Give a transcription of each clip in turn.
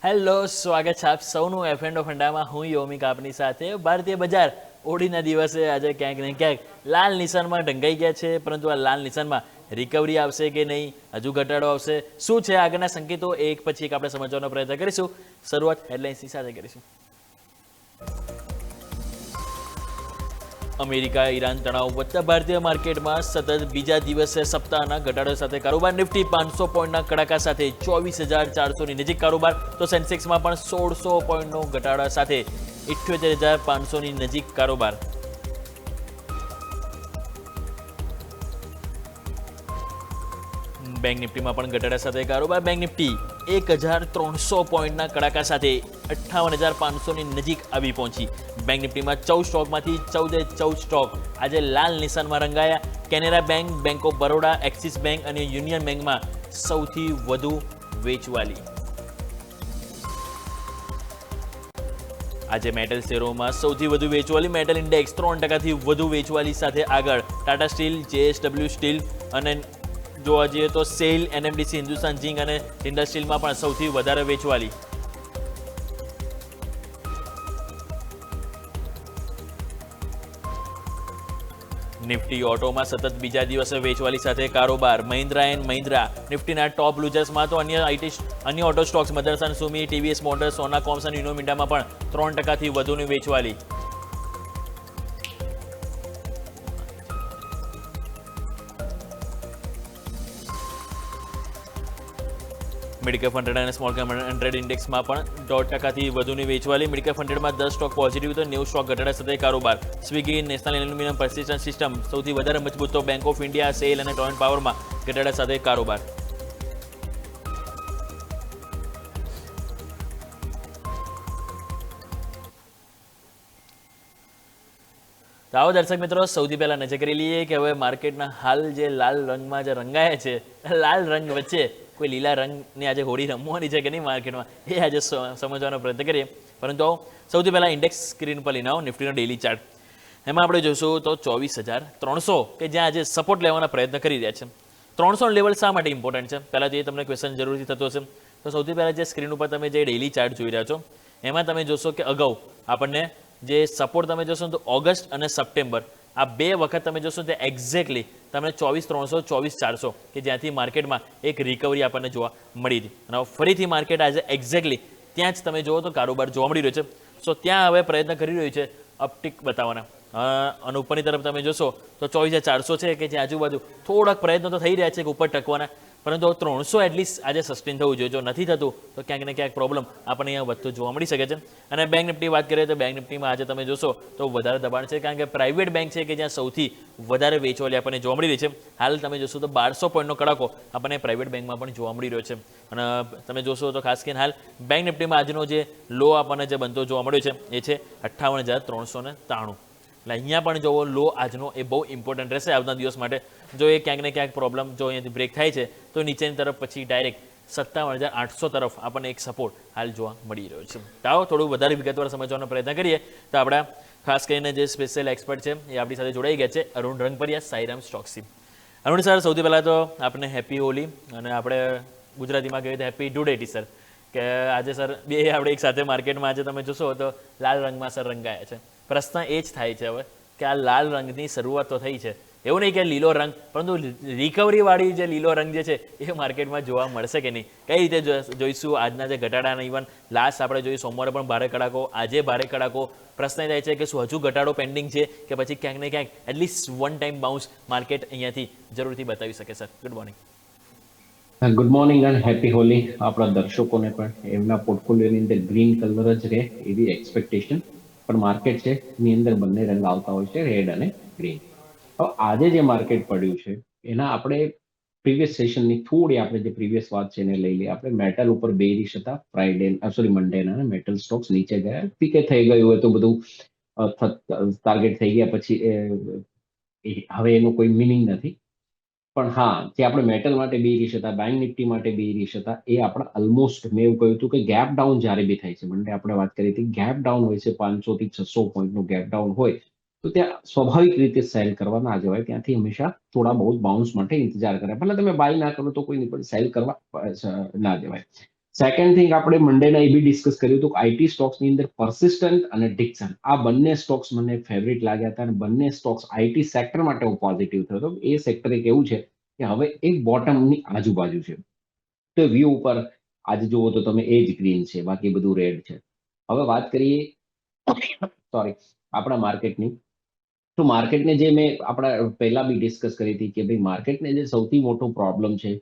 Hello, સ્વાગત છે આપ સૌનું એફ એન્ડ ઓફ અંડામાં. હું યોમિક આપની સાથે. ભારતીય બજાર ઓડીના દિવસે આજે ક્યાંક ને ક્યાંક લાલ નિશાનમાં ઢંકાઈ ગયા છે, પરંતુ આ લાલ નિશાનમાં રિકવરી આવશે કે નહીં, હજુ ઘટાડો આવશે, શું છે આગળના સંકેતો, એક પછી એક આપણે સમજવાનો પ્રયત્ન કરીશું. શરૂઆત હેડલાઇન્સની સાથે કરીશું. અમેરિકા ઈરાન તણાવ વધતા ભારતીય માર્કેટમાં સતત બીજા દિવસે સપ્તાહના ઘટાડો સાથે કારોબાર. નિફ્ટી 500 પોઈન્ટના કડાકા સાથે 24,400ની નજીક કારોબાર, તો સેન્સેક્સમાં પણ 1600 પોઈન્ટનો ઘટાડા સાથે 78,500ની નજીક કારોબાર. બેંક નિફ્ટીમાં પણ ઘટાડા સાથે કારોબાર. બેંક નિફ્ટી 1,300 પોઈન્ટના કડાકા સાથે 58,500ની નજીક આવી પહોંચી. બેંક નિફ્ટીમાં 14 સ્ટોકમાંથી 14 સ્ટોક આજે લાલ નિશાનમાં રંગાયા. Canara bank, bank of Baroda, axis bank અને યુનિયન બેંકમાં સૌથી વધુ વેચવાલી. આજે મેટલ શેરોમાં સૌથી વધુ વેચવાલી. મેટલ ઇન્ડેક્સ 3%થી વધુ વેચવાલી સાથે આગળ. ટાટા સ્ટીલ, JSW સ્ટીલ અને જોવા જઈએ તો સેલ, NMDC, હિન્દુસ્તાન ઝિંક અને ટિન્ડર સ્ટીલમાં પણ સૌથી વધારે વેચવાલી. નિફ્ટી ઓટોમાં સતત બીજા દિવસે વેચવાલી સાથે કારોબાર. મહિન્દ્રા એન્ડ મહિન્દ્રા નિફ્ટીના ટોપ લૂઝર્સમાં, તો અન્ય auto stocks Motherson Sumi, TVS motors, Sona કોમ્સ અને યુનો મિન્ડામાં પણ 3%થી વધુની વેચવાલી. મિડ કેપ 100 અને સ્મોલ કેપ 100 ઇન્ડેક્સમાં પણ 1.5%થી વધુની વેચવાલી. મિડ કેપ 100માં 10 સ્ટોક પોઝિટિવ, તો 90 સ્ટોક ઘટાડા સાથે કારોબાર. Swiggy, national aluminium, persistent system સૌથી વધારે મજબૂત, તો બેંક ઓફ ઇન્ડિયા, સેલ અને ટોરેન્ટ પાવરમાં ઘટાડા સાથે કારોબાર. આવો દર્શક મિત્રો, સૌથી પહેલા નજર કરી લઈએ કે હવે માર્કેટના હાલ જે લાલ રંગમાં જે રંગાયા છે, લાલ રંગ વચ્ચે કોઈ લીલા રંગની આજે હોળી રમવાની છે કે નહીં માર્કેટમાં, એ આજે સમજવાનો પ્રયત્ન કરીએ. પરંતુ સૌથી પહેલાં ઇન્ડેક્સ સ્ક્રીન પર લઈને આવો નિફ્ટીનો ડેલી ચાર્ટ. એમાં આપણે જોઈશું તો 24,300 કે જ્યાં આજે સપોર્ટ લેવાના પ્રયત્ન કરી રહ્યા છે. 300 લેવલ શા માટે ઇમ્પોર્ટન્ટ છે, પહેલાં તો એ તમને ક્વેશ્ચન જરૂરથી થતો હશે. તો સૌથી પહેલાં જે સ્ક્રીન ઉપર તમે જે ડેલી ચાર્ટ જોઈ રહ્યા છો, એમાં તમે જોશો કે અગાઉ આપણને જે સપોર્ટ તમે જોશો તો ઓગસ્ટ અને સપ્ટેમ્બર, આ 2 વખત તમે જોશો તો એક્ઝેક્ટલી તમને 24,300, 24,400 કે જ્યાંથી માર્કેટમાં એક રિકવરી આપણને જોવા મળી હતી. અને ફરીથી માર્કેટ આજે એક્ઝેક્ટલી ત્યાં જ તમે જુઓ તો કારોબાર જોવા મળી રહ્યો છે. સો ત્યાં હવે પ્રયત્ન કરી રહ્યું છે અપટિક બતાવવાના. અને ઉપરની તરફ તમે જોશો તો 24,400 છે કે જે આજુબાજુ થોડાક પ્રયત્નો તો થઈ રહ્યા છે કે ઉપર ટકવાના, પરંતુ 300 એટલીસ્ટ આજે સસ્ટેન થવું જોઈએ. જો નથી થતું તો ક્યાંક ને ક્યાંક પ્રોબ્લેમ આપણને અહીંયા વધતો જોવા મળી શકે છે. અને બેંક નિફ્ટી વાત કરીએ તો બેંક નિફ્ટીમાં આજે તમે જોશો તો વધારે દબાણ છે, કારણ કે પ્રાઇવેટ બેંક છે કે જ્યાં સૌથી વધારે વેચવાલી આપણને જોવા મળી રહી છે. હાલ તમે જોશો તો 1200 પોઈન્ટનો કડાકો આપણને પ્રાઇવેટ બેંકમાં પણ જોવા મળી રહ્યો છે. અને તમે જોશો તો ખાસ કરીને હાલ બેંક નિફ્ટીમાં આજનો જે લો આપણને જે બનતો જોવા મળ્યો છે એ છે 58,393. એટલે અહીંયા પણ જોવો લો આજનો એ બહુ ઇમ્પોર્ટન્ટ રહેશે આવતા દિવસ માટે. જો એ ક્યાંક ને ક્યાંક પ્રોબ્લેમ જો અહીંયાથી બ્રેક થાય છે તો નીચેની તરફ પછી ડાયરેક્ટ 57,800 તરફ આપણને એક સપોર્ટ હાલ જોવા મળી રહ્યો છે. તો આવો થોડું વધારે વિગતવાર સમજવાનો પ્રયત્ન કરીએ. તો આપણા ખાસ કરીને જે સ્પેશિયલ એક્સપર્ટ છે એ આપણી સાથે જોડાઈ ગયા છે, અરુણ રંગપરિયા, સાઈરામ સ્ટોક્સી. અરુણ સર, સૌથી પહેલાં તો આપણે હેપી હોલી, અને આપણે ગુજરાતીમાં કહીએ તો હેપી ડુડેટી સર, કે આજે સર બે આપણે એક સાથે માર્કેટમાં આજે તમે જોશો તો લાલ રંગમાં સર રંગાયા છે. પ્રશ્ન એ જ થાય છે હવે કે આ લાલ રંગની શરૂઆત તો થઈ છે, એવું નહીં કે લીલો રંગ, પરંતુ રિકવરીવાળી જે લીલો રંગ જે છે એ માર્કેટમાં જોવા મળશે કે નહીં, કઈ રીતે જોઈશું આજના જે ઘટાડાના. ઇવન લાસ્ટ આપણે જોયું સોમવારે પણ ભારે કડાકો, આજે ભારે કડાકો. પ્રશ્ન એ થાય છે કે શું હજુ ઘટાડો પેન્ડિંગ છે કે પછી ક્યાંક ને ક્યાંક at least one time bounce market અહીંયાથી જરૂરથી બતાવી શકે. Sir good morning. Good morning અને હેપી હોલી. આપણા દર્શકોને પણ એમના પોર્ટફોલિયોની અંદર ગ્રીન કલર જ રહે એવી એક્સપેક્ટેશન. પણ માર્કેટ છે એની અંદર બંને રંગ આવતા હોય છે, રેડ અને ગ્રીન. તો આજે જે માર્કેટ પડ્યું છે એના આપણે પ્રીવિયસ સેશનની થોડી આપણે જે પ્રીવિયસ વાત છે એને લઈ લઈએ. આપણે મેટલ ઉપર બેરિશ હતા ફ્રાઈડે, સોરી મંડેના, મેટલ સ્ટોક્સ નીચે ગયા, પીકે થઈ ગયું હોય તો બધું ટાર્ગેટ થઈ ગયા પછી હવે એનું કોઈ મિનિંગ નથી. પણ હા, જે આપણે મેટલ માટે બેરિશ હતા, બેંક નિફ્ટી માટે બેરિશ હતા, એ આપણા ઓલમોસ્ટ મેં એવું કહ્યું હતું કે ગેપ ડાઉન જ્યારે બી થાય છે, મંડે આપણે વાત કરી હતી ગેપ ડાઉન હોય છે, 500 થી 600 પોઈન્ટનું ગેપ ડાઉન હોય તો ત્યાં સ્વાભાવિક રીતે સેલ કરવા ના જવાય. ત્યાંથી હંમેશા થોડા બહુ બાઉન્સ માટે ઇંતજાર કરે. ભલે તમે બાય ના કરો તો કોઈ નહીં, પણ સેલ કરવા ના જવાય. સેકન્ડ થિંગ આપણે મંડેના એ બી ડિસ્કસ કર્યું હતું કે આઈટી સ્ટોક્સની અંદર પરસિસ્ટન્ટ અને ડિક્સન આ બંને સ્ટોક્સ મને ફેવરિટ લાગ્યા હતા અને બંને સ્ટોક્સ આઈટી સેક્ટર માટે હું પોઝિટિવ થયો હતો. એ સેક્ટર એક એવું છે કે હવે એક બોટમની આજુબાજુ છે. તો વ્યૂ ઉપર આજે જુઓ તો તમે એ જ ગ્રીન છે, બાકી બધું રેડ છે. હવે વાત કરીએ સોરી આપણા માર્કેટની. તો માર્કેટને જે મેં આપણા પહેલા બી ડિસ્કસ કરી હતી કે ભાઈ માર્કેટને જે સૌથી મોટો પ્રોબ્લેમ છે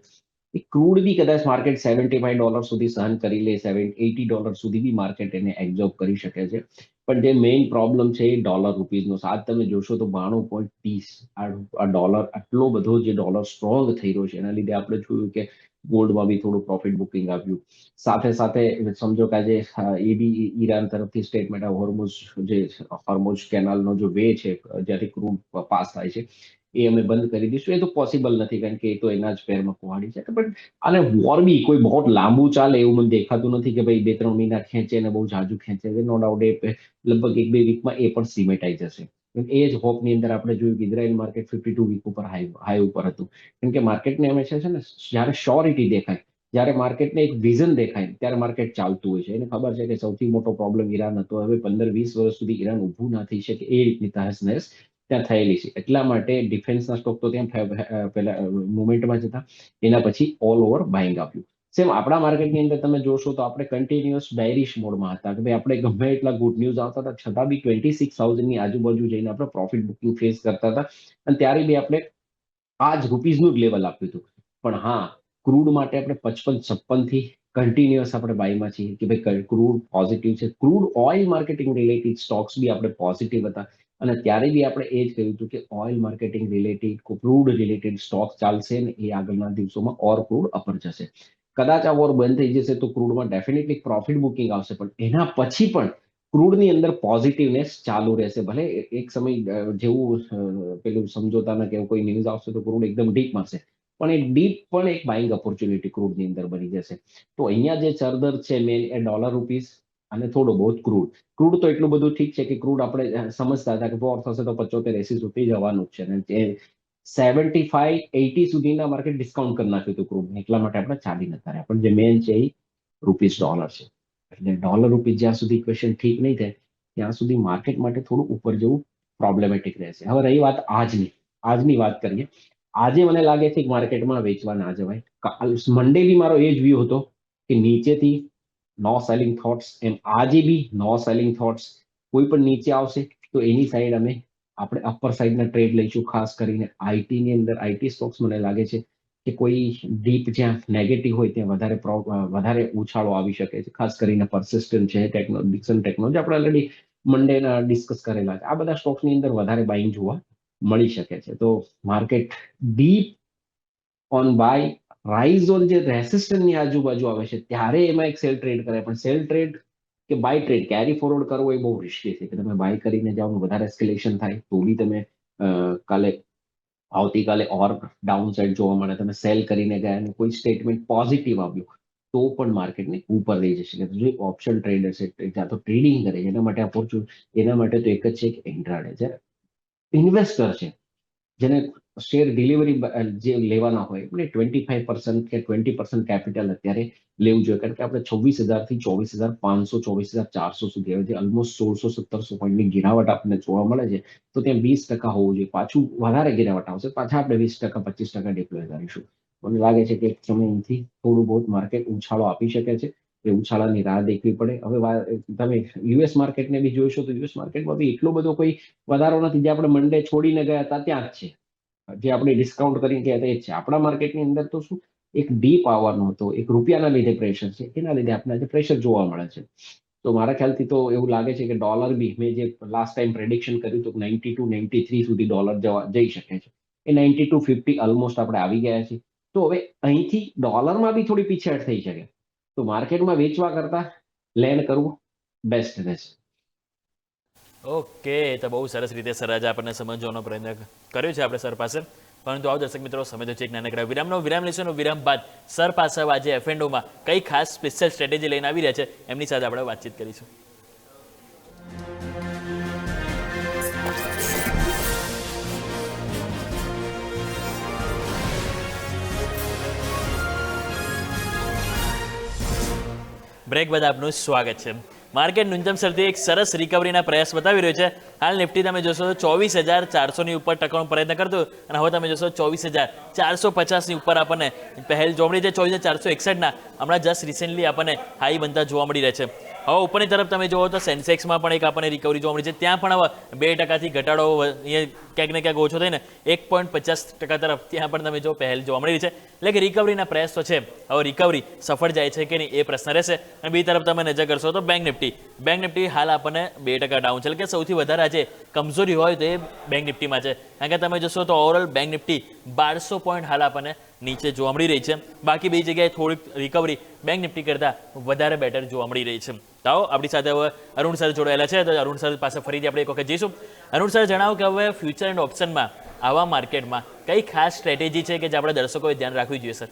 એ ક્રૂડ બી કદાચ માર્કેટ $75 સુધી સહન કરી લે, $80 સુધી બી માર્કેટ એને એબ્ઝોર્બ કરી શકે છે. પણ જે મેઇન પ્રોબ્લેમ છે એ ડોલર રૂપીઝનો. આજ તમે જોશો તો 92.30 આ ડોલર આટલો બધો જે ડોલર સ્ટ્રોંગ થઈ રહ્યો છે એના લીધે આપણે જોયું કે ગોલ્ડમાં બી થોડું પ્રોફિટ બુકિંગ આવ્યું. સાથે સાથે સમજો કે આજે એ બી ઈરાન તરફથી સ્ટેટમેન્ટ હોર્મુઝ કેનાલનો જો વે છે જ્યાંથી ક્રૂડ પાસ થાય છે એ અમે બંધ કરી દઈશું. એ તો પોસિબલ નથી કારણ કે એ તો એના જ પેરમાં કુહાડી છે. પણ અને વોર બી કોઈ બહુ લાંબુ ચાલે એવું મને દેખાતું નથી કે ભાઈ 2-3 મહિના ખેંચે ને બહુ જાજુ ખેંચે છે. નો ડાઉટ એ લગભગ 1-2 વીકમાં એ પણ સિમેટાઈ જશે. એ જ હોપની અંદર આપણે જોયું કે ઇઝરાયલ માર્કેટ 52 વીક ઉપર હાઈ ઉપર હતું. કેમ કે માર્કેટને હંમેશા છે ને જ્યારે શ્યોરિટી દેખાય, જ્યારે માર્કેટને એક વિઝન દેખાય ત્યારે માર્કેટ ચાલતું હોય છે. એને ખબર છે કે સૌથી મોટો પ્રોબ્લેમ ઈરાન હતો, હવે 15-20 વર્ષ સુધી ઈરાન ઊભું ના થઈ શકે એ રીતની તહસ નહેસ ત્યાં થયેલી છે. એટલા માટે ડિફેન્સના સ્ટોક તો ત્યાં પહેલા મુવમેન્ટમાં જ હતા. એના પછી ઓલ ઓવર બાઇંગ આપ્યું. સેમ આપણા માર્કેટની અંદર તમે જોશો તો આપણે કન્ટિન્યુઅસ બેરિશ મોડમાં હતા કે ભાઈ આપણે ગમે એટલા ગુડ ન્યૂઝ આવતા હતા છતાં બી 26,000 ની આજુબાજુ જઈને આપણે પ્રોફિટ બુકિંગ ફેસ કરતા હતા અને ત્યારે બી આપણે આ જ રૂપીઝનું જ લેવલ આપ્યું હતું. પણ હા, ક્રૂડ માટે આપણે 55-56 થી કન્ટિન્યુઅસ આપણે બાયમાં છીએ કે ભાઈ ક્રૂડ પોઝિટિવ છે. Crude oil marketing related stocks બી આપણે પોઝિટિવ હતા અને ત્યારે બી આપણે એ જ કહ્યું હતું કે oil marketing related crude related stock ચાલશે ને એ આગળના દિવસોમાં ઓર ક્રૂડ અપર જશે. કદાચ આ વોર બંધ થઈ જશે તો ક્રૂડમાં ડેફિનેટલી પ્રોફિટ બુકિંગ આવશે, પણ એના પછી પણ ક્રૂડની અંદર પોઝિટિવનેસ ચાલુ રહેશે. ભલે એક સમય જેવું પેલું સમજોતાના કે કોઈ ન્યૂઝ આવશે તો ક્રૂડ એકદમ ડીપમાં હશે, પણ એ ડીપ પણ એક બાઇંગ ઓપોર્ચ્યુનિટી ક્રૂડની અંદર બની જશે. તો અહીંયા જે ચરદર છે મેન એ ડોલર રૂપીસ અને થોડો બહુ ક્રૂડ. ક્રૂડ તો એટલું બધું ઠીક છે કે ક્રૂડ આપણે સમજતા હતા કે વોર થશે તો 75-80 સુધી જવાનું જ છે અને 75-80 સુધીના માર્કેટ ડિસ્કાઉન્ટ કરી નાખ્યું હતું ક્રૂડ, એટલા માટે આપણે ચાલી નતા રહ્યા. પણ જે મેન છે એ રૂપીસ ડોલર છે. એટલે ડોલર રૂપીસ જ્યાં સુધી ઇક્વેશન ઠીક નહીં થાય ત્યાં સુધી માર્કેટ માટે થોડું ઉપર જવું પ્રોબ્લેમેટિક રહેશે. હવે રહી વાત આજની વાત કરીએ. આજે મને લાગે છે કે માર્કેટમાં વેચવા ના જવાય. મંડે બી મારો એ જ વ્યૂ હતો કે નીચેથી નો સેલિંગ થોટ્સ, એમ આજે બી નો સેલિંગ થોટ્સ. કોઈ પણ નીચે આવશે તો એની સાઈડ આપણે અપર સાઈડના ટ્રેડ લઈશું. ખાસ કરીને આઈટી ની અંદર આઈટી સ્ટોક્સ મને લાગે છે કે કોઈ ડીપ જ્યાં નેગેટિવ હોય ત્યાં વધારે ઉછાળો આવી શકે છે. ખાસ કરીને પરસિસ્ટન્ટ છે, ડિક્સન ટેકનોલોજી આપણે ઓલરેડી મંડેના ડિસ્કસ કરેલા છે. આ બધા સ્ટોક્સની અંદર વધારે બાઇંગ જોવા મળી શકે છે. તો market dip on buy, rise on જે રેસિસ્ટન્સની આજુબાજુ આવે છે ત્યારે એમાં એક સેલ ટ્રેડ કરે. પણ સેલ ટ્રેડ કે બાય ટ્રેડ કેરી ફોરવર્ડ કરવો એ બહુ રિસ્કી છે કે તમે બાય કરીને જાઓ વધારે એસ્કેલેશન થાય તો બી તમે આવતીકાલે ઓર ડાઉન સાઈડ જોવા મળે. તમે સેલ કરીને ગયા અને કોઈ સ્ટેટમેન્ટ પોઝિટિવ આવ્યું તો પણ માર્કેટને ઉપર લઈ જશે. જે ઓપ્શન ટ્રેડર છે જ્યાં તો ટ્રેડિંગ કરે છે એના માટે એના માટે તો એક જ છે કે ઇન્ટ્રાડે છે. ઇન્વેસ્ટર છે જેને શેર ડિલિવરી જે લેવાના હોય એટલે 25% કે 20% કેપિટલ અત્યારે લેવું જોઈએ. કારણ કે આપણે 26,000 થી 24,500, 24,400 સુધી આવે છે. ઓલમોસ્ટ 1600-1700 પોઈન્ટની ગિરાવટ આપણને જોવા મળે છે. તો ત્યાં 20% હોવું જોઈએ. પાછું વધારે ગિરાવટ આવશે પાછા આપણે 20%-25% ડિપ્લોય કરીશું. મને લાગે છે કે એક સમયથી થોડું બહુ માર્કેટ ઉછાળો આપી શકે છે. એ ઉછાળાની રાહ દેખવી પડે. હવે તમે યુએસ માર્કેટને બી જોઈશો તો યુએસ માર્કેટમાં બી એટલો બધો કોઈ વધારો નથી. જે આપણે મંડે છોડીને ગયા હતા ત્યાં જ છે. જે આપણે ડિસ્કાઉન્ટ કરીને ગયા હતા એ જ છે. આપણા માર્કેટની અંદર તો શું એક ડીપ આવવાનો હતો, એક રૂપિયાના લીધે પ્રેશર છે, એના લીધે આપણે આજે પ્રેશર જોવા મળે છે. તો મારા ખ્યાલથી તો એવું લાગે છે કે ડોલર બી મેં જે લાસ્ટ ટાઈમ પ્રેડિક્શન કર્યું હતું 92-93 સુધી ડોલર જઈ શકે છે. એ 92-50 ઓલમોસ્ટ આપણે આવી ગયા છીએ. તો હવે અહીંથી ડોલરમાં બી થોડી પીછેહટ થઈ શકે. તો માર્કેટમાં વેચવા કરતા લેન્ડ કરવું બેસ્ટ રહેશે. ઓકે, તો બહુ સરસ રીતે સર આજે આપણને સમજવાનો પ્રયત્ન કર્યો છે આપણે સર પાસે. પરંતુ આવો દર્શક મિત્રો, સમય તો છે એક નાનકડા વિરામ લઈશું. વિરામ બાદ સર પાસે આજે એફએનડોમાં કઈ ખાસ સ્પેશિયલ સ્ટ્રેટેજી લઈને આવી રહ્યા છે એમની સાથે આપણે વાતચીત કરીશું. બ્રેક બાદ આપનું સ્વાગત છે. માર્કેટ ન્યૂનતમ સ્તરથી એક સરસ રિકવરીના પ્રયાસ બતાવી રહ્યો છે. હાલ નિફ્ટી તમે જોશો 24,400ની ઉપર ટકવાનો પ્રયત્ન કરતો અને હવે તમે જોશો 24,450ની ઉપર આપણને પહેલ જોવા મળી છે. 24,461ના હમણાં જસ્ટ રિસેન્ટલી આપણને હાઈ બનતા જોવા મળી રહે છે. હવે ઉપરની તરફ તમે જુઓ તો સેન્સેક્સમાં પણ એક આપણને રિકવરી જોવા મળી છે. ત્યાં પણ હવે 2%થી ઘટાડો અહીંયા ક્યાંક ને ક્યાંક ઓછો થઈને 1.50% તરફ ત્યાં પણ તમે જો પહેલ જોવા મળી રહી છે. એટલે કે રિકવરીના પ્રયાસ તો છે. હવે રિકવરી સફળ જાય છે કે નહીં એ પ્રશ્ન રહેશે. અને બીજી તરફ તમે નજર કરશો તો બેંક નિફ્ટી હાલ આપણને 2% ડાઉન છે. એટલે કે સૌથી વધારે આજે કમજોરી હોય તો એ બેંક નિફ્ટીમાં છે. કારણ કે તમે જોશો તો ઓવરઓલ બેંક નિફ્ટી 1200 પોઈન્ટ હાલ આપણને નીચે જોવા મળી રહી છે. બાકી બીજી જગ્યાએ થોડીક રિકવરી બેંક નિફ્ટી કરતાં વધારે બેટર જોવા મળી રહી છે. તો આપણી સાથે હવે અરુણ સર જોડાયેલા છે. તો અરુણ સર પાસે ફરીથી આપણે એક વખત જઈશું. અરુણ સર જણાવો કે હવે ફ્યુચર એન્ડ ઓપ્શનમાં આવા માર્કેટમાં કઈ ખાસ સ્ટ્રેટેજી છે કે જે આપણે દર્શકોએ ધ્યાન રાખવી જોઈએ સર?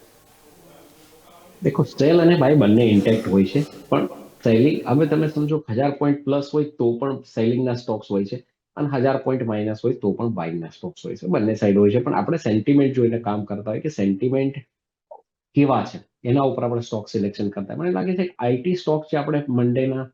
દેખો, સેલ અને બાય બંને ઇન્ટેક્ટ હોય છે, પણ સેલિંગ હવે તમે સમજો 1000 પોઈન્ટ પ્લસ હોય તો પણ સેલિંગના સ્ટોક્સ હોય છે અને 1000 પોઈન્ટ માઇનસ હોય તો પણ બાઇંગના સ્ટોક્સ હોય છે. બંને સાઈડ હોય છે, પણ આપણે સેન્ટિમેન્ટ જોઈને કામ કરતા હોય કે સેન્ટિમેન્ટ કેવા છે એના ઉપર આપણે સ્ટોક સિલેક્શન કરતા. મને લાગે છે કે આઈટી સ્ટોક છે, આપણે મંડેના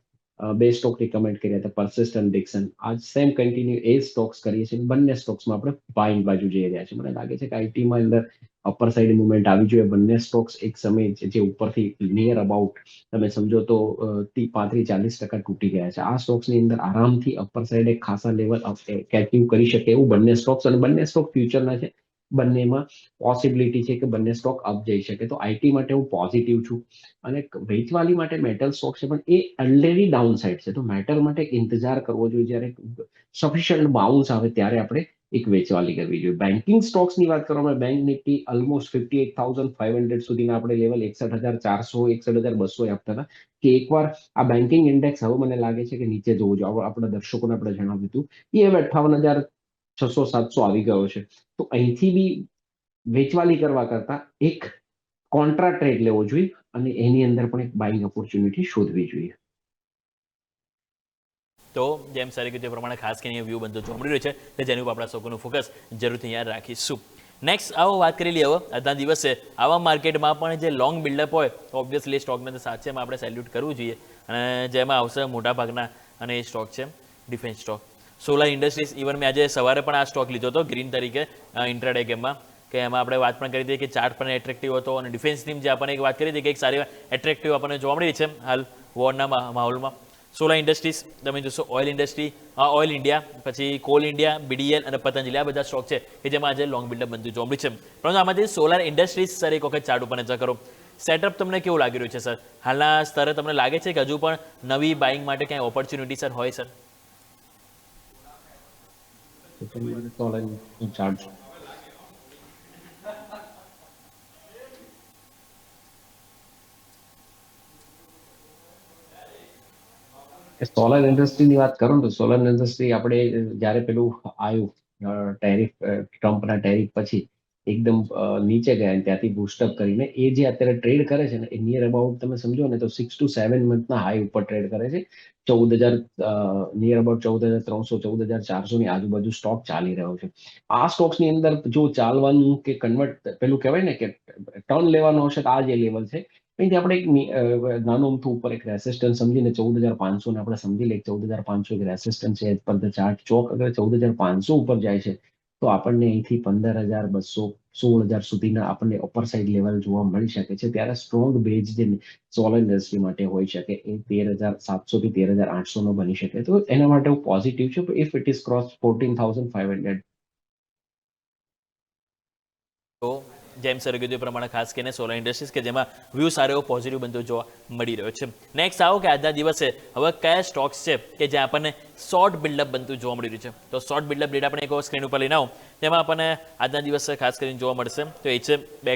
બે સ્ટોક રિકમેન્ડ કર્યા હતા, પરસિસ્ટન્ટ ડિક્સન. આજ સેમ કન્ટિન્યુ એ સ્ટોક્સ કરીએ છીએ. બંને સ્ટોક્સમાં આપણે બાઇંગ બાજુ જઈ રહ્યા છીએ. મને લાગે છે કે આઈટીમાં અંદર અપર સાઇડ મુવમેન્ટ આવી જોઈએ. બંને સ્ટોક્સ એક સમય જે ઉપરથી નિયર અબાઉટ તમે સમજો તો 35-40% તૂટી ગયા છે. આ સ્ટોક્સની અંદર આરામથી અપર સાઇડ એક ખાસા લેવલ કેચિંગ કરી શકે એવું બંને સ્ટોક્સ, અને બંને સ્ટોક ફ્યુચરના છે. બંનેમાં પોસિબિલિટી છે કે બંને સ્ટોક અપ જઈ શકે. તો આઈટી માટે હું પોઝિટિવ છું. અને વેચવાલી માટે મેટલ સ્ટોક છે, પણ એ ઓલરેડી ડાઉન સાઇડ છે. તો મેટલ માટે ઇંતજાર કરવો જોઈએ. જ્યારે સફિશિયન્ટ બાઉન્સ આવે ત્યારે આપણે એક વેચવાલી કરવી જોઈએ. બેન્કિંગ સ્ટોક્સની વાત કરવામાં, બેંક નિફ્ટી ઓલમોસ્ટ 58,500 સુધીના આપણે લેવલ 61,400 61,200 આપતા હતા કે એકવાર આ બેન્કિંગ ઇન્ડેક્સ હવે મને લાગે છે કે નીચે જવું જોઈએ. આપણા દર્શકોને આપણે જણાવ્યું હતું એ હવે 58,600-700 આવી ગયો છે. તો અહીંથી બી વેચવાલી કરવા કરતા એક કોન્ટ્રા ટ્રેડ લેવો જોઈએ અને એની અંદર પણ એક બાઇંગ ઓપોર્ચ્યુનિટી શોધવી જોઈએ. તો જેમ સરે કીધું એ પ્રમાણે ખાસ કરીને વ્યૂ બનતો જોવા મળી રહ્યો છે, એટલે જેની ઉપર આપણા સૌનું ફોકસ જરૂરથી યાદ રાખીશું. નેક્સ્ટ આવો વાત કરી લઈએ હવે આજના દિવસે આવા માર્કેટમાં પણ જે લોંગ બિલ્ડઅપ હોય તો ઓબ્વિયસલી સ્ટોકને તો સાચેમાં આપણે સેલ્યુટ કરવું જોઈએ. અને જેમાં આવશે મોટાભાગના અને એ સ્ટોક છે defence stock. Solar industries, even મેં આજે સવારે પણ આ સ્ટોક લીધો હતો ગ્રીન તરીકે ઇન્ટ્રાડે ગેમમાં, કે એમાં આપણે વાત પણ કરી હતી કે ચાર્ટ પણ એટ્રેક્ટિવ હતો અને ડિફેન્સ ટીમ જે આપણને એક વાત કરી હતી કે એક સારી એટ્રેક્ટિવ આપણને જોવા મળી છે હાલ વોરના માહોલમાં. સોલાર ઇન્ડસ્ટ્રીઝ તમે જોશો, ઓઇલ ઇન્ડસ્ટ્રી, ઓઇલ ઇન્ડિયા, પછી કોલ ઇન્ડિયા, બીડીએલ અને પતંજલિ, આ બધા સ્ટોક છે કે જેમાં આજે લોંગ બિલ્ડઅપ બનતું જોવા મળ્યું છે. પરંતુ આમાંથી સોલાર ઇન્ડસ્ટ્રીઝ સર એક વખત ચાર્ટ ઉપર નજર કરો. સેટઅપ તમને કેવું લાગી રહ્યું છે સર? હાલના સ્તરે તમને લાગે છે કે હજુ પણ નવી બાઇંગ માટે ક્યાંય ઓપોર્ચ્યુનિટી સર હોય સર? ચાર્જ સોલર ઇન્ડસ્ટ્રીની વાત કરો ને તો સોલર ઇન્ડસ્ટ્રી આપણે જ્યારે પેલું આવ્યું ટેરિફ, ટ્રમ્પના ટેરિફ પછી એકદમ નીચે ગયા અને ત્યાંથી બુસ્ટઅપ કરીને એ જે અત્યારે ટ્રેડ કરે છે ને એ નિયર અબાઉટ તમે સમજો ને તો 6 to 7 મંથના હાઈ ઉપર ટ્રેડ કરે છે. 14,000 નિયર અબાઉટ 14,300 14,400 ની આજુબાજુ સ્ટોક ચાલી રહ્યો છે. આ સ્ટોક્સની અંદર જો ચાલવાનું કે કન્વર્ટ પેલું કહેવાય ને કે ટર્ન લેવાનો હશે તો આ જે લેવલ છે અહીંથી આપણે એક નાનું અમથું ઉપર એક રેસિસ્ટન્સ સમજીને 14,500 ને આપણે સમજી લઈએ 14,500 એક રેસિસ્ટન્સ છે. પર ધ ચાર્ટ ચોક અગર 14,500 ઉપર જાય છે તો આપણને અહીંથી 15,200 16,000 સુધીના આપણને અપર સાઇડ લેવલ જોવા મળી શકે છે. ત્યારે સ્ટ્રોંગ બેઝ જે સોલર ઇન્ડસ્ટ્રી માટે હોઈ શકે એ 13,700 થી 13,800 નો બની શકે. તો એના માટે હું પોઝિટિવ છું. If it is cross 14,500. તો જેમ સર કીધું એ પ્રમાણે ખાસ કરીને સોલાર ઇન્ડસ્ટ્રીઝ કે જેમાં વ્યૂ સારો એવો પોઝિટિવ બનતો જોવા મળી રહ્યો છે. નેક્સ્ટ આવો કે આજના દિવસે હવે કયા સ્ટોક્સ છે કે જ્યાં આપણને શોર્ટ બિલ્ડઅપ બનતું જોવા મળી રહ્યું છે. તો શોર્ટ બિલ્ડઅપ ડેટા આપણે એક સ્ક્રીન ઉપર લઈને આવો તેમાં આપણને આજના દિવસે ખાસ કરીને જોવા મળશે. તો એ છે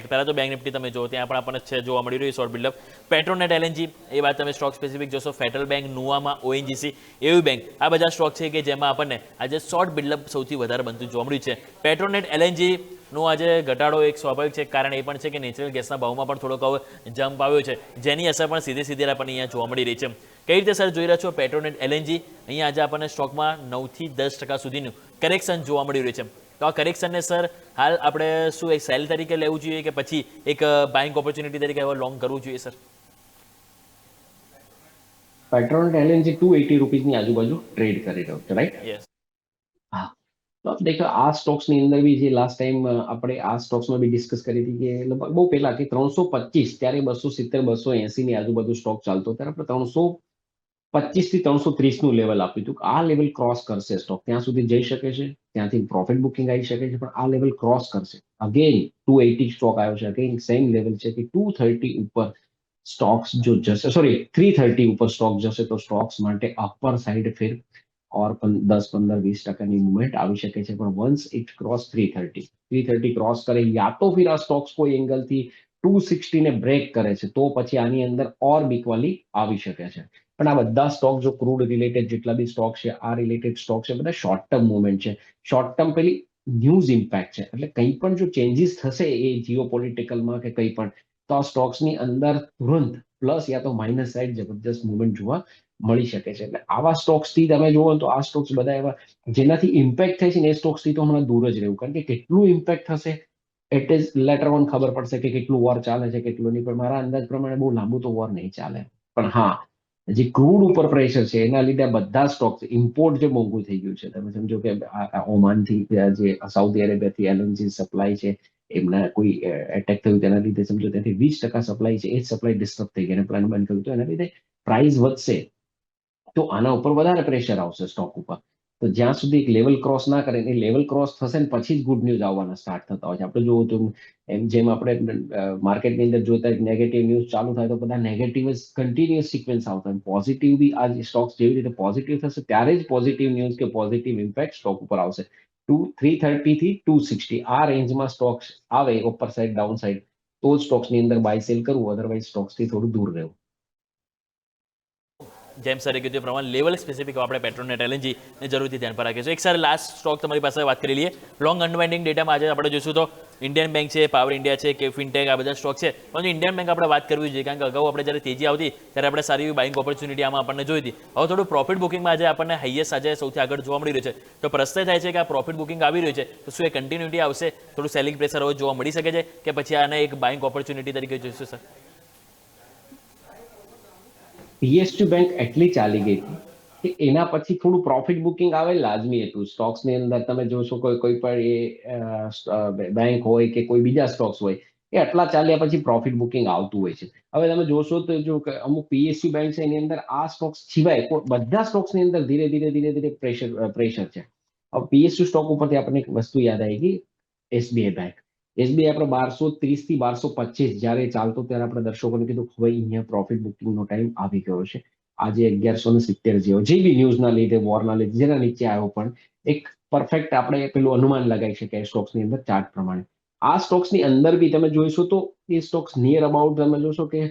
પહેલાં તો બેંક નિફ્ટી તમે જુઓ ત્યાં પણ આપણને છે જોવા મળી રહ્યું શોર્ટ બિલ્ડઅપ. પેટ્રોનેટ એલએનજી, એ વાત તમે સ્ટોક સ્પેસિફિક જોશો, ફેડરલ બેંક, નુવામા, ઓએનજીસી, એવી બેંક, આ બધા સ્ટોક છે કે જેમાં આપણને આજે શોર્ટ બિલ્ડઅપ સૌથી વધારે બનતું જોવા મળ્યું છે. પેટ્રોનેટ એલએનજી નો આજે ઘટાડો એક સ્વાભાવિક છે, કારણ એ પણ છે કે નેચરલ ગેસના ભાવમાં પણ થોડોક હવે જમ્પ આવ્યો છે, જેની અસર પણ સીધી આપણને અહીંયા જોવા મળી રહી છે. કઈ રીતે સર જોઈ રહ્યા છો પેટ્રોનેટ એલએનજી? અહીંયા આજે આપણને સ્ટોકમાં 9 થી 10% સુધીનું કરેક્શન જોવા મળી રહ્યું છે. તો આ કરેક્શનને સર હાલ આપણે શું એક સેલ તરીકે લેવું જોઈએ કે પછી એક બાઇંગ ઓપોર્ચ્યુનિટી તરીકે હવે લોંગ કરવું જોઈએ સર? પેટ્રોલ એલએનજી 280 રૂપીસની આજુબાજુ ટ્રેડ કરી રહ્યો છે, રાઈટ? યસ. હા. તો આપ દેખો આ સ્ટોક્સની અંદર બી જે લાસ્ટ ટાઈમ આપણે આ સ્ટોક્સમાં બી ડિસ્કસ કરી હતી કે લગભગ બહુ પહેલા કે 325 ત્યારે 270 280 ની આજુબાજુ સ્ટોક ચાલતો ત્યારે આપણે 325 થી 330 નું લેવલ આપ્યું હતું કે આ લેવલ ક્રોસ કરશે સ્ટોક, ત્યાં સુધી જઈ શકે છે, ત્યાંથી પ્રોફિટ બુકિંગ આવી શકે છે, પણ આ લેવલ ક્રોસ કરશે. અગેન 280 સ્ટોક આવ્યો છે, અગેન સેમ લેવલ છે કે 230 ઉપર સ્ટોક્સ જો જશે, સોરી 330 ઉપર સ્ટોક જશે તો સ્ટોક્સ માટે અપર સાઈડ ફેર ઓર 10-15-20% મૂવમેન્ટ આવી શકે છે. પણ વન્સ ઇટ ક્રોસ 330 ક્રોસ કરે, યા તો ફિર આ સ્ટોક્સ કોઈ એંગલથી 260 ને બ્રેક કરે છે તો પછી આની અંદર ઓર બીકવાલી આવી શકે છે. પણ આ બધા સ્ટોક જો ક્રૂડ રિલેટેડ જેટલા બી સ્ટોક છે, આ રિલેટેડ સ્ટોક છે, બધા શોર્ટ ટર્મ મુવમેન્ટ છે. શોર્ટ ટર્મ પેલી ન્યૂઝ ઇમ્પેક્ટ છે, એટલે કંઈ પણ જો ચેન્જીસ થશે એ જીઓ પોલિટિકલમાં કે કંઈ પણ, તો આ સ્ટોક્સની અંદર તુરંત પ્લસ યા તો માઇનસ સાઈડ જબરદસ્ત મુવમેન્ટ જોવા મળી શકે છે. એટલે આવા સ્ટોક્સથી તમે જુઓ તો આ સ્ટોક્સ બધા એવા જેનાથી ઇમ્પેક્ટ થાય છે ને એ સ્ટોક્સથી તો હમણાં દૂર જ રહેવું, કારણ કે કેટલું ઇમ્પેક્ટ થશે ઇટ ઇઝ લેટર ઓન ખબર પડશે કે કેટલું વોર ચાલે છે કેટલું નહીં. પણ મારા અંદાજ પ્રમાણે બહુ લાંબુ તો વોર નહીં ચાલે. પણ હા, જે ક્રૂડ ઉપર પ્રેશર છે એના લીધે આ બધા સ્ટોક ઇમ્પોર્ટ જે મોંઘું થઈ ગયું છે, તમે સમજો કે ઓમાનથી જે સાઉદી અરેબિયાથી એલએનજી સપ્લાય છે એમના કોઈ એટેક થયું તેના લીધે સમજો ત્યાંથી 20% સપ્લાય છે, એ જ સપ્લાય ડિસ્ટર્બ થઈ ગયા, પ્લાન બંધ કર્યું તો એના લીધે પ્રાઇસ વધશે, તો આના ઉપર વધારે પ્રેશર આવશે સ્ટોક ઉપર. તો જ્યાં સુધી એક લેવલ ક્રોસ ના કરે, એ લેવલ ક્રોસ થશે ને પછી જ ગુડ ન્યૂઝ આવવાના સ્ટાર્ટ થતા હોય છે. આપણે જોવું તો એમ જેમ આપણે માર્કેટની અંદર જોતા નેગેટિવ ન્યૂઝ ચાલુ થાય તો બધા નેગેટિવ જ કન્ટિન્યુઅસ સિક્વન્સ આવતા હોય, પોઝિટિવ બી આ સ્ટોક્સ જેવી રીતે પોઝિટિવ થશે ત્યારે જ પોઝિટિવ ન્યૂઝ કે પોઝિટિવ ઇમ્પેક્ટ સ્ટોક ઉપર આવશે. 330 થી 260 આ રેન્જમાં સ્ટોક્સ આવે ઉપર સાઈડ ડાઉન સાઈડ, તો જ સ્ટોક્સની અંદર બાય સેલ કરવું, અધરવાઇઝ સ્ટોક્સથી થોડું દૂર રહેવું. જેમ સરે કીધું એ પ્રમાણે લેવલ સ્પેસિફિક આપણે પેટ્રોનેટ એલએનજીને જરૂરથી ધ્યાન પર રાખીશું. એક સર લાસ્ટ સ્ટોક તમારી પાસે વાત કરી લઈએ. લોંગ અનવાઇન્ડિંગ ડેટામાં આજે આપણે જોઈશું તો ઇન્ડિયન બેંક છે, પાવર ઇન્ડિયા છે, કે ફિનટેક, આ બધા સ્ટોક છે. પરંતુ ઇન્ડિયન બેંક આપણે વાત કરવી જોઈએ, કારણ કે અગાઉ આપણે જ્યારે તેજી આવતી ત્યારે આપણે સારી એવી બાઇંગ ઓપોર્ચ્યુનિટી આમાં આપણને જોઈ હતી. હવે થોડું પ્રોફિટ બુકિંગમાં આજે આપણને હાઈએસ્ટ આજે સૌથી આગળ જોવા મળી રહ્યું છે. તો પ્રશ્ન થાય છે કે આ પ્રોફિટ બુકિંગ આવી રહ્યું છે તો શું એ કન્ટિન્યુટી આવશે, થોડું સેલિંગ પ્રેશર હવે જોવા મળી શકે છે કે પછી આને એક બાઇંગ ઓપોર્ચ્યુનિટી તરીકે જોઈશું સર? પીએસયુ બેંક એટલી ચાલી ગઈ હતી કે એના પછી થોડું પ્રોફિટ બુકિંગ આવે લાજમી હતું. સ્ટોક્સની અંદર તમે જોશો કોઈ પણ એ બેંક હોય કે કોઈ બીજા સ્ટોક્સ હોય એ આટલા ચાલ્યા પછી પ્રોફિટ બુકિંગ આવતું હોય છે. હવે તમે જોશો તો જો અમુક પીએસયુ બેંક છે એની અંદર આ સ્ટોક્સ સિવાય બધા સ્ટોક્સની અંદર ધીરે ધીરે પ્રેશર છે. હવે પીએસયુ સ્ટોક ઉપરથી આપણને એક વસ્તુ યાદ આવી ગઈ, એસબીઆઈ બેંક. એસબીઆઈ આપણે 1230 થી 1225 જ્યારે ચાલતો ત્યારે આપણે દર્શકોને કીધું હવે અહીંયા પ્રોફિટ બુકિંગનો ટાઈમ આવી ગયો છે. આજે 1170 જેવો જે બી ન્યૂઝના લીધે વોરના લીધે જેના નીચે આવ્યો, પણ એક પરફેક્ટ આપણે પેલું અનુમાન લગાવી શકીએ સ્ટોક્સની અંદર ચાર્ટ પ્રમાણે. આ સ્ટોક્સની અંદર બી તમે જોઈશું તો એ સ્ટોક્સ નિયર અબાઉટ તમે જોશો કે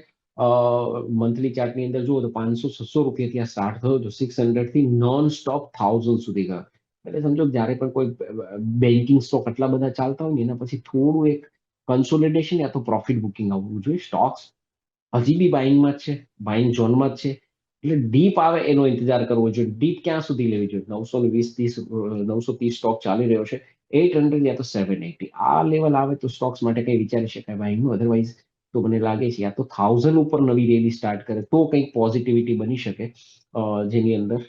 મંથલી ચાર્ટની અંદર જુઓ તો 500-600 રૂપિયા ત્યાં સ્ટાર્ટ થયો તો 600 થી નોન સ્ટોપ 1000 સુધી ગયો. એટલે સમજો જ્યારે પણ કોઈ બેન્કિંગ સ્ટોક આટલા બધા ચાલતા હોય ને એના પછી થોડું એક કન્સોલિડેશન યા તો પ્રોફિટ બુકિંગ આવવું જોઈએ. સ્ટોક્સ હજી બી બાઇંગમાં જ છે, બાઇંગ ઝોનમાં જ છે. એટલે ડીપ આવે એનો ઇંતજાર કરવો જોઈએ. ડીપ ક્યાં સુધી લેવી જોઈએ? 930 સ્ટોક ચાલી રહ્યો છે, 800 યા તો 780 આ લેવલ આવે તો સ્ટોક્સ માટે કઈ વિચારી શકાય બાઇંગનું. અધરવાઇઝ તો મને લાગે છે યા તો 1000 ઉપર નવી રેલી સ્ટાર્ટ કરે તો કંઈક પોઝિટિવિટી બની શકે, જેની અંદર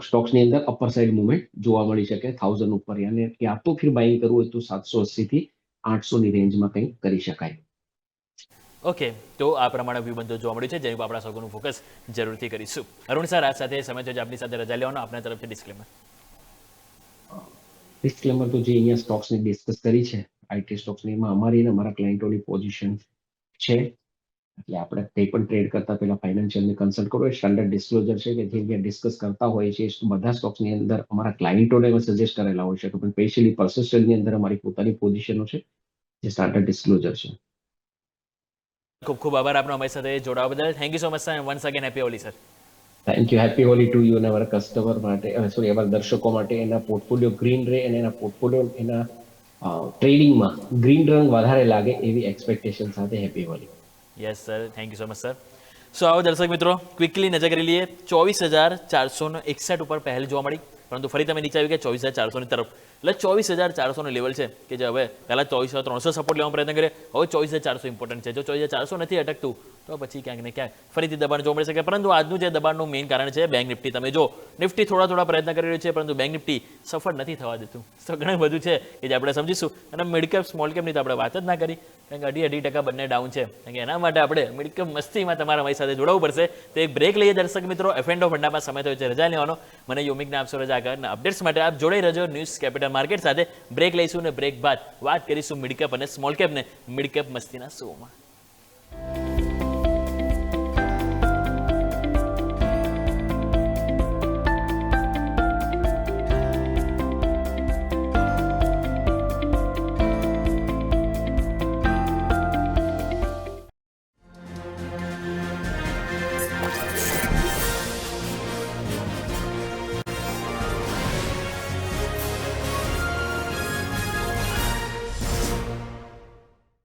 સ્ટોક્સની અંદર અપર સાઇડ મુવમેન્ટ જોવા મળી શકે 1000 ઉપર. અને યા તો ફિર બાઇંગ કરવું હોય તો 780 થી 800 ની રેન્જમાં કંઈક કરી શકાય. ઓકે, તો આ પ્રમાણે વ્યૂ બંધો જોવા મળ્યું છે, જેની ઉપર આપણા સૌનું ફોકસ જરૂરથી કરીશું. અરુણ સર, આ સાથે સમય છે આપની સાથે રજા લેવાનો, આપના તરફથી ડિસ્ક્લેમર. ડિસ્ક્લેમર તો જે અહીંયા સ્ટોક્સની ડિસ્કસ કરી છે આઈટી સ્ટોક્સની, એમાં અમારી અને અમારા ક્લાયન્ટોની પોઝિશન છે. એટલે આપણે કંઈ પણ ટ્રેડ કરતા પહેલા ફાઇનાન્શિયલને કન્સલ્ટ કરો. એ સ્ટાન્ડર્ડ ડિસ્ક્લોઝર છે કે જે ડિસ્કસ કરતા હોય છે બધા સ્ટોક્સની અંદર અમારા ક્લાયન્ટોને સજેસ્ટ કરેલા હોય છે, તો પણ સ્પેશિયલી પર્સિસ્ટન્ટની અંદર અમારી પોતાની પોઝિશનો છે જે સ્ટાન્ડર્ડ ડિસ્ક્લોઝર છે. ખૂબ ખૂબ આભાર આપનો અમારી સાથે જોડાવા બદલ. Thank you so much sir. Once again happy Holi sir. Thank you. Happy Holi to you અને અમારા કસ્ટમર માટે, સોરી અમારા દર્શકો માટે એના પોર્ટફોલિયો ગ્રીન રહે અને એના પોર્ટફોલિયો એના ટ્રેડિંગમાં ગ્રીન રંગ વધારે લાગે એવી એક્સપેક્ટેશન સાથે happy Holi. Yes sir, thank you so much sir. So આવો દર્શક મિત્રો, ક્વિકલી નજર કરી લઈએ. 24,461 ઉપર પહેલ જોવા મળી, પરંતુ ફરી તમે નીચે આવી ગયા 24,400 તરફ. એટલે 24,400 લેવલ છે કે જે હવે પહેલાં 24,300 સપોર્ટ લેવાનો પ્રયત્ન કરે, હવે 24,400 ઇમ્પોર્ટન્ટ છે. જો 24,400 નથી અટકતું તો પછી ક્યાંક ને ક્યાંક ફરીથી દબાણ જોવા મળી શકે. પરંતુ આજનું જે દબાણનું મેઇન કારણ છે બેંક નિફ્ટી. તમે જો નિફ્ટી થોડા પ્રયત્ન કરી રહ્યું છે, પરંતુ બેંક નિફ્ટી સફળ નથી થવા દેતું. તો ઘણું બધું છે કે જે આપણે સમજીશું. અને મિડ કેપ સ્મોલ કેપની તો આપણે વાત જ ના કરી, કારણ કે 2.5% બંને ડાઉન છે. કારણ કે એના માટે આપણે મિડ કેપ મસ્તીમાં તમારા અમારી સાથે જોડાવવું પડશે. તો એક બ્રેક લઈએ દર્શક મિત્રો. F&O ફંડામાં સમય થયો છે રજા લેવાનો. મને યોમિકને આપશો રજા. આગળના અપડેટ્સ માટે આપ જોડાઈ રહેજો ન્યૂઝ કેપિટલ માર્કેટ સાથે. બ્રેક લઈશું અને બ્રેક બાદ વાત કરીશું મિડ કેપ અને સ્મોલ કેપને મિડ કેપ મસ્તીના શોમાં.